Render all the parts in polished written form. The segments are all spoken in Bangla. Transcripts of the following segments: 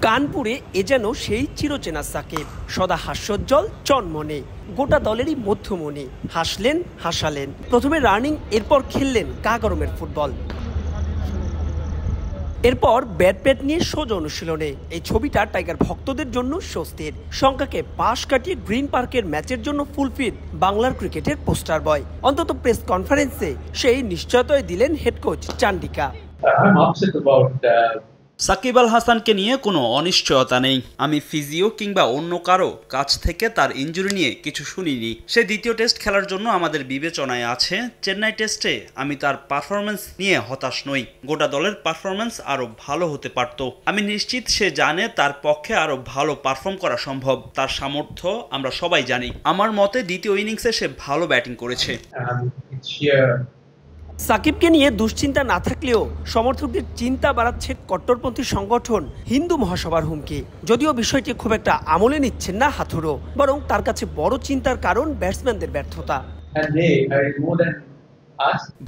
কানপুরে এ যেন সেই চিরচেনা সাকিব, সদা হাস্যোজ্জ্বল চনমনে, গোটা দলেরই মধ্যমণি। হাসলেন, হাসালেন, প্রথমে রানিং, এরপর খেললেন গা গরমের ফুটবল। এরপর ব্যাট প্যাট নিয়ে সোজা অনুশীলনে। এই ছবিটা টাইগার ভক্তদের জন্য স্বস্তির। শঙ্কাকে পাশ কাটিয়ে গ্রিন পার্কের ম্যাচের জন্য ফুলফিট বাংলার ক্রিকেটের পোস্টার বয়। অন্তত প্রেস কনফারেন্সে সেই নিশ্চয়তায় দিলেন হেড কোচ চান্ডিকা। সাকিব আল হাসানকে নিয়ে কোনো অনিশ্চয়তা নেই। আমি ফিজিও কিংবা অন্য কারো কাছ থেকে তার ইনজুরি নিয়ে কিছু শুনিনি। সে দ্বিতীয় টেস্ট খেলার জন্য আমাদের বিবেচনায় আছে। চেন্নাই টেস্টে আমি তার পারফরমেন্স নিয়ে হতাশ নই। গোটা দলের পারফরমেন্স আরো ভালো হতে পারত। আমি নিশ্চিত সে জানে তার পক্ষে আরো ভালো পারফর্ম করা সম্ভব। তার সামর্থ্য আমরা সবাই জানি। আমার মতে দ্বিতীয় ইনিংসে সে ভালো ব্যাটিং করেছে। সাকিবকে নিয়ে দুশ্চিন্তা না থাকলেও সমর্থকদের চিন্তা বাড়াচ্ছে কট্টরপন্থী সংগঠন হিন্দু মহাসভার হুমকি। যদিও বিষয়টি খুব একটা আমলে নিচ্ছেন না হাথুরু, বরং তার কাছে বড় চিন্তার কারণ ব্যাটসম্যানদের ব্যর্থতা।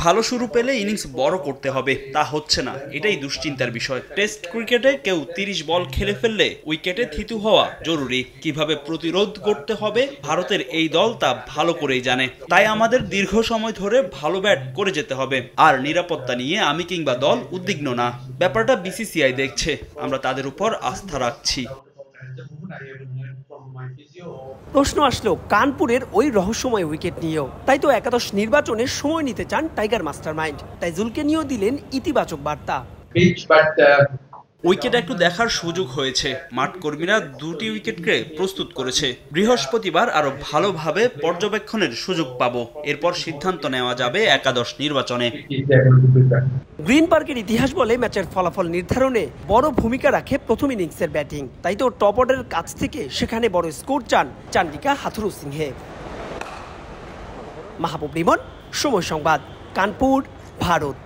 ভালো শুরু পেলে ইনিংস বড় করতে হবে, তা হচ্ছে না, এটাই দুশ্চিন্তার বিষয়। টেস্ট ক্রিকেটে কেউ 30 বল খেলে ফেললে উইকেটে থিতু হওয়া জরুরি। কিভাবে প্রতিরোধ করতে হবে ভারতের এই দল তা ভালো করেই জানে। তাই আমাদের দীর্ঘ সময় ধরে ভালো ব্যাট করে যেতে হবে। আর নিরাপত্তা নিয়ে আমি কিংবা দল উদ্বিগ্ন না। ব্যাপারটা বিসিসিআই দেখছে, আমরা তাদের উপর আস্থা রাখছি। প্রশ্ন আসলো কানপুরের ওই রহস্যময় উইকেট নিয়েও। তাই তো একাদশ নির্বাচনে সময় নিতে চান টাইগার মাস্টারমাইন্ড। তাই জুলকে নিয়েও দিলেন ইতিবাচক বার্তা। উইকেট একটু দেখার সুযোগ হয়েছে। মাঠ কর্মীরা 2টি উইকেটকে প্রস্তুত করেছে। বৃহস্পতিবার আরো ভালোভাবে পর্যবেক্ষণের সুযোগ পাবো। এরপর সিদ্ধান্ত নেওয়া যাবে একাদশ নির্বাচনে। গ্রিন পার্কের ইতিহাস বলে ম্যাচের ফলাফল নির্ধারণে বড় ভূমিকা রাখে প্রথম ইনিংসের ব্যাটিং। তাই তো টপ অর্ডারের কাছ থেকে সেখানে বড় স্কোর চান চান্ডিকা হাথুরু সিংহে। মাহবুব রিমন, সময় সংবাদ, কানপুর, ভারত।